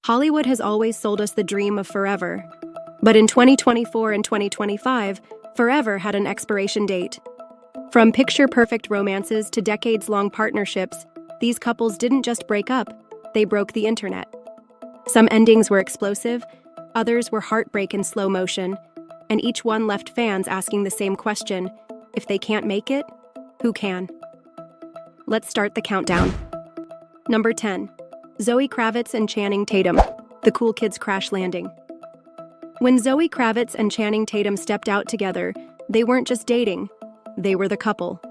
Hollywood has always sold us the dream of forever. But in 2024 and 2025, forever had an expiration date. From picture-perfect romances to decades-long partnerships, these couples didn't just break up, they broke the internet. Some endings were explosive, others were heartbreak in slow motion, and each one left fans asking the same question: if they can't make it, who can? Let's start the countdown. Number 10. Zoe Kravitz and Channing Tatum, the cool kids crash landing. When Zoe Kravitz and Channing Tatum stepped out together, they weren't just dating, they were the couple.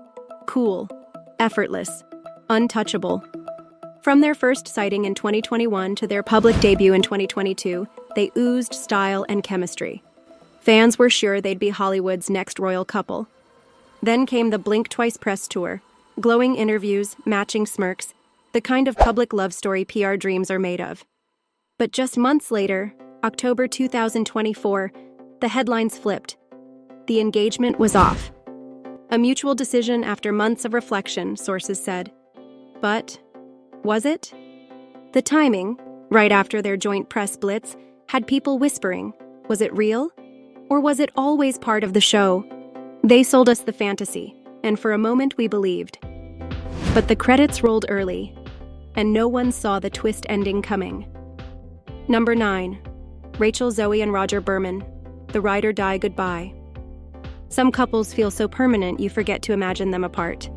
Cool, effortless, untouchable. From their first sighting in 2021 to their public debut in 2022, they oozed style and chemistry. Fans were sure they'd be Hollywood's next royal couple. Then came the Blink Twice press tour, glowing interviews, matching smirks, the kind of public love story PR dreams are made of. But just months later, October 2024, the headlines flipped. The engagement was off. A mutual decision after months of reflection, sources said. But was it? The timing, right after their joint press blitz, had people whispering, was it real? Or was it always part of the show? They sold us the fantasy, and for a moment we believed. But the credits rolled early, and no one saw the twist ending coming. Number 9. Rachel Zoe and Roger Berman, the ride or die goodbye. Some couples feel so permanent you forget to imagine them apart.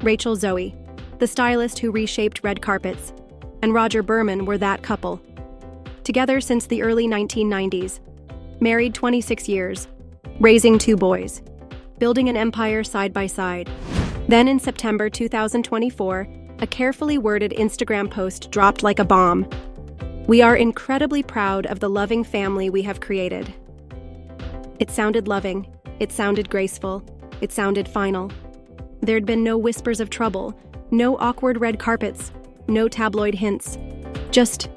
Rachel Zoe, the stylist who reshaped red carpets, and Roger Berman were that couple. Together since the early 1990s, married 26 years, raising 2 boys, building an empire side by side. Then in September 2024, a carefully worded Instagram post dropped like a bomb. We are incredibly proud of the loving family we have created. It sounded loving, it sounded graceful, it sounded final. There'd been no whispers of trouble, no awkward red carpets, no tabloid hints. Just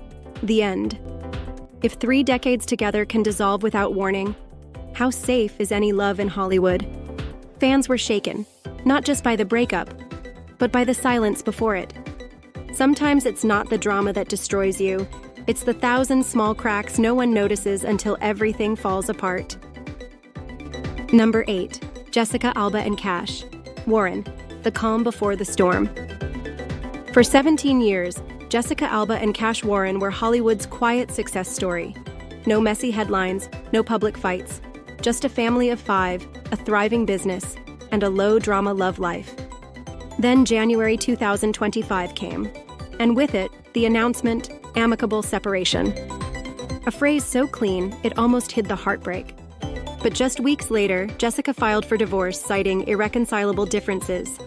the end. If 3 decades together can dissolve without warning, how safe is any love in Hollywood? Fans were shaken, not just by the breakup, but by the silence before it. Sometimes it's not the drama that destroys you, it's the 1,000 small cracks no one notices until everything falls apart. Number 8. Jessica Alba and Cash Warren, the calm before the storm. For 17 years, Jessica Alba and Cash Warren were Hollywood's quiet success story. No messy headlines, no public fights, just a family of 5, a thriving business, and a low-drama love life. Then January 2025 came, and with it, the announcement, amicable separation. A phrase so clean, it almost hid the heartbreak. But just weeks later, Jessica filed for divorce, citing irreconcilable differences.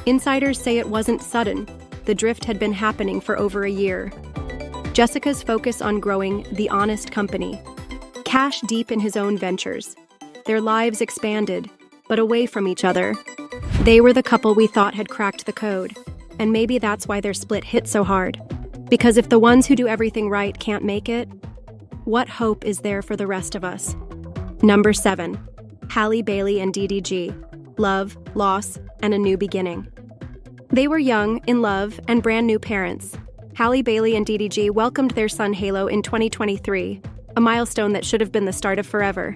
Insiders say it wasn't sudden. The drift had been happening for over a year. Jessica's focus on growing the honest company. Cash deep in his own ventures. Their lives expanded, but away from each other. They were the couple we thought had cracked the code, and maybe that's why their split hit so hard. Because if the ones who do everything right can't make it, what hope is there for the rest of us? Number 7. Halle Bailey and DDG. Love, loss, and a new beginning. They were young, in love, and brand new parents. Halle Bailey and DDG welcomed their son Halo in 2023, a milestone that should have been the start of forever.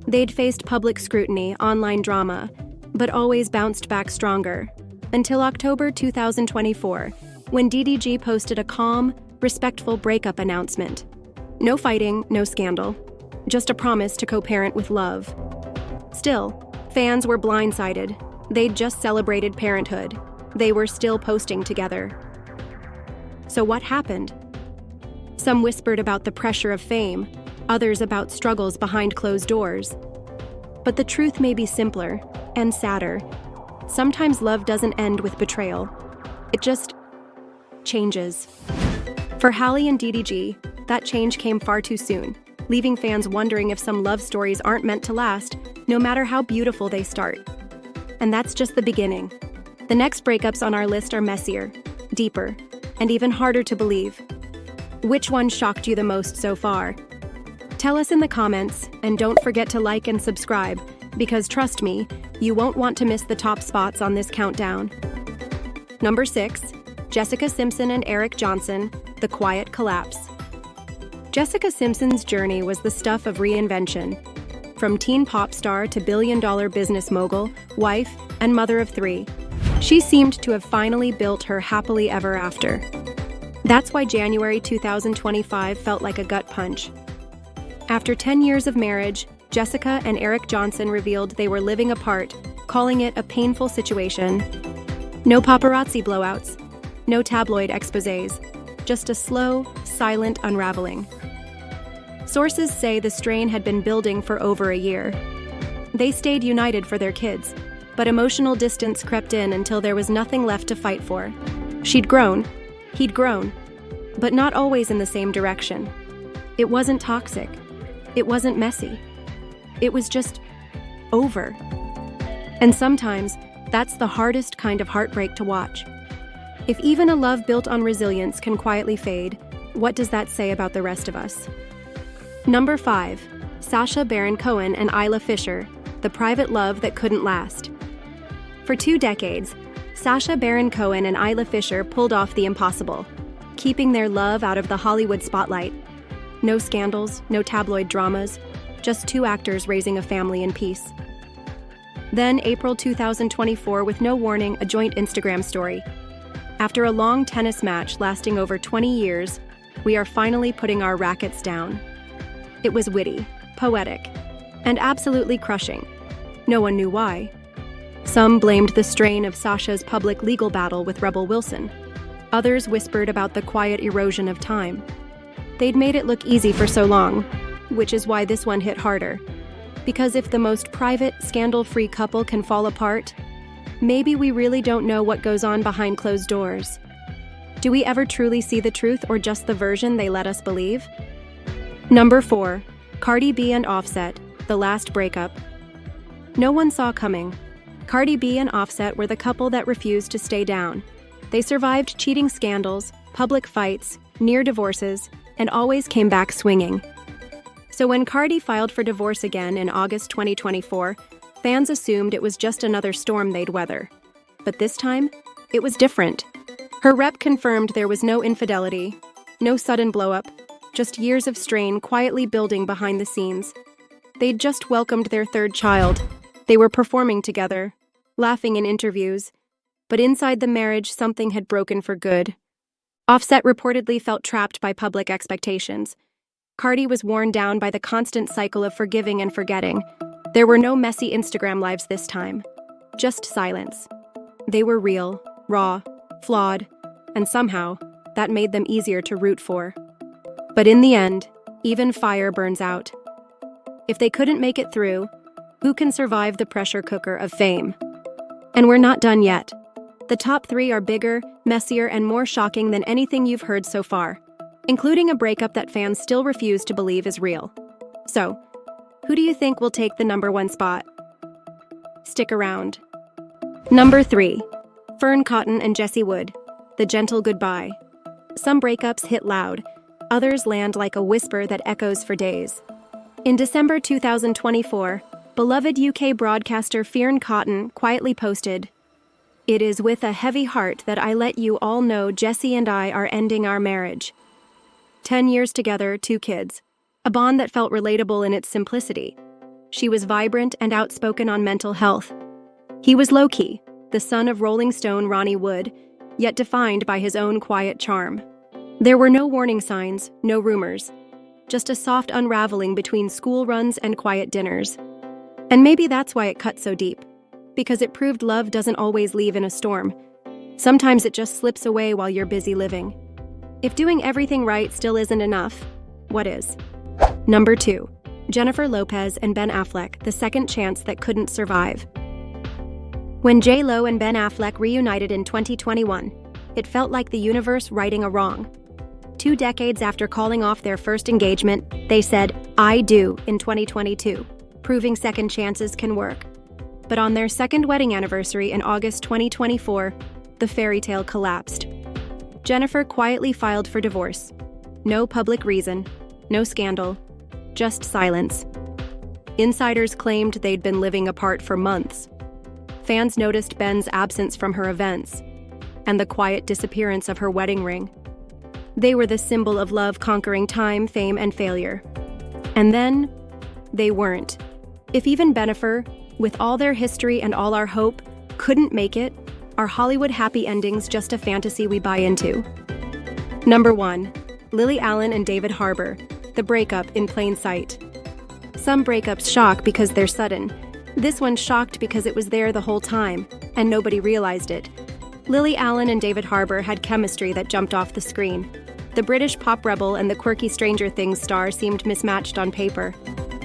They'd faced public scrutiny, online drama, but always bounced back stronger. Until October 2024, when DDG posted a calm, respectful breakup announcement. No fighting, no scandal. Just a promise to co-parent with love. Still, fans were blindsided. They'd just celebrated parenthood. They were still posting together. So what happened? Some whispered about the pressure of fame, others about struggles behind closed doors. But the truth may be simpler and sadder. Sometimes love doesn't end with betrayal. It just changes. For Halle and DDG, that change came far too soon, leaving fans wondering if some love stories aren't meant to last, no matter how beautiful they start. And that's just the beginning. The next breakups on our list are messier, deeper, and even harder to believe. Which one shocked you the most so far? Tell us in the comments, and don't forget to like and subscribe, because trust me, you won't want to miss the top spots on this countdown. Number 6. Jessica Simpson and Eric Johnson, The Quiet Collapse. Jessica Simpson's journey was the stuff of reinvention. From teen pop star to billion-dollar business mogul, wife, and mother of three, she seemed to have finally built her happily ever after. That's why January 2025 felt like a gut punch. After 10 years of marriage, Jessica and Eric Johnson revealed they were living apart, calling it a painful situation. No paparazzi blowouts, no tabloid exposés, just a slow, silent unraveling. Sources say the strain had been building for over a year. They stayed united for their kids, but emotional distance crept in until there was nothing left to fight for. She'd grown, he'd grown, but not always in the same direction. It wasn't toxic. It wasn't messy. It was just over. And sometimes, that's the hardest kind of heartbreak to watch. If even a love built on resilience can quietly fade, what does that say about the rest of us? Number 5. Sacha Baron Cohen and Isla Fisher, the private love that couldn't last. For 2 decades, Sacha Baron Cohen and Isla Fisher pulled off the impossible, keeping their love out of the Hollywood spotlight. No scandals, no tabloid dramas, just 2 actors raising a family in peace. Then, April 2024, with no warning, a joint Instagram story. After a long tennis match lasting over 20 years, we are finally putting our rackets down. It was witty, poetic, and absolutely crushing. No one knew why. Some blamed the strain of Sasha's public legal battle with Rebel Wilson. Others whispered about the quiet erosion of time. They'd made it look easy for so long, which is why this one hit harder. Because if the most private, scandal-free couple can fall apart, maybe we really don't know what goes on behind closed doors. Do we ever truly see the truth or just the version they let us believe? Number 4. Cardi B and Offset, the last breakup. No one saw coming. Cardi B and Offset were the couple that refused to stay down. They survived cheating scandals, public fights, near divorces, and always came back swinging. So when Cardi filed for divorce again in August 2024, fans assumed it was just another storm they'd weather. But this time, it was different. Her rep confirmed there was no infidelity, no sudden blow-up, just years of strain quietly building behind the scenes. They'd just welcomed their 3rd child. They were performing together, laughing in interviews. But inside the marriage, something had broken for good. Offset reportedly felt trapped by public expectations. Cardi was worn down by the constant cycle of forgiving and forgetting. There were no messy Instagram lives this time. Just silence. They were real, raw, flawed, and somehow, that made them easier to root for. But in the end, even fire burns out. If they couldn't make it through, who can survive the pressure cooker of fame? And we're not done yet. The top 3 are bigger, messier, and more shocking than anything you've heard so far, including a breakup that fans still refuse to believe is real. So, who do you think will take the number 1 spot? Stick around. Number 3. Fern Cotton and Jessie Wood, the gentle goodbye. Some breakups hit loud, others land like a whisper that echoes for days. In December 2024, beloved UK broadcaster Fern Cotton quietly posted, "It is with a heavy heart that I let you all know Jessie and I are ending our marriage." 10 years together, 2 kids, a bond that felt relatable in its simplicity. She was vibrant and outspoken on mental health. He was low-key, the son of Rolling Stone Ronnie Wood, yet defined by his own quiet charm. There were no warning signs, no rumors, just a soft unraveling between school runs and quiet dinners. And maybe that's why it cut so deep, because it proved love doesn't always leave in a storm. Sometimes it just slips away while you're busy living. If doing everything right still isn't enough, what is? Number 2. Jennifer Lopez and Ben Affleck, the second chance that couldn't survive. When J.Lo and Ben Affleck reunited in 2021, it felt like the universe righting a wrong. 2 decades after calling off their first engagement, they said, "I do," in 2022, proving second chances can work. But on their second wedding anniversary in August 2024, the fairy tale collapsed. Jennifer quietly filed for divorce. No public reason, no scandal, just silence. Insiders claimed they'd been living apart for months. Fans noticed Ben's absence from her events and the quiet disappearance of her wedding ring. They were the symbol of love conquering time, fame, and failure. And then, they weren't. If even Jennifer, with all their history and all our hope, couldn't make it, are Hollywood happy endings just a fantasy we buy into? Number 1. Lily Allen and David Harbour, the breakup in plain sight. Some breakups shock because they're sudden. This one shocked because it was there the whole time, and nobody realized it. Lily Allen and David Harbour had chemistry that jumped off the screen. The British pop rebel and the quirky Stranger Things star seemed mismatched on paper.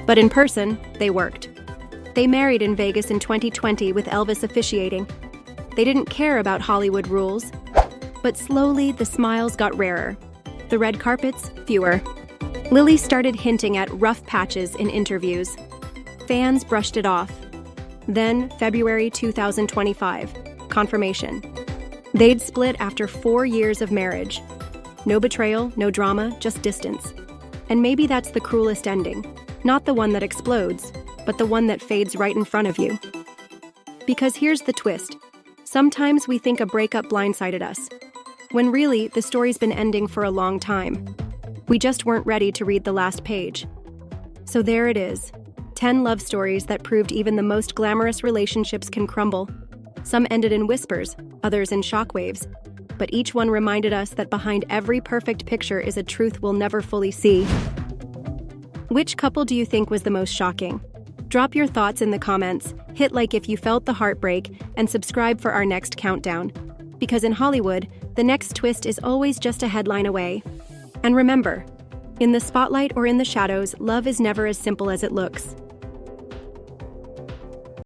But in person, they worked. They married in Vegas in 2020 with Elvis officiating. They didn't care about Hollywood rules. But slowly, the smiles got rarer. The red carpets, fewer. Lily started hinting at rough patches in interviews. Fans brushed it off. Then, February 2025, confirmation. They'd split after 4 years of marriage. No betrayal, no drama, just distance. And maybe that's the cruelest ending. Not the one that explodes, but the one that fades right in front of you. Because here's the twist. Sometimes we think a breakup blindsided us, when really, the story's been ending for a long time. We just weren't ready to read the last page. So there it is. 10 love stories that proved even the most glamorous relationships can crumble. Some ended in whispers, others in shockwaves. But each one reminded us that behind every perfect picture is a truth we'll never fully see. Which couple do you think was the most shocking? Drop your thoughts in the comments, hit like if you felt the heartbreak, and subscribe for our next countdown. Because in Hollywood, the next twist is always just a headline away. And remember, in the spotlight or in the shadows, love is never as simple as it looks.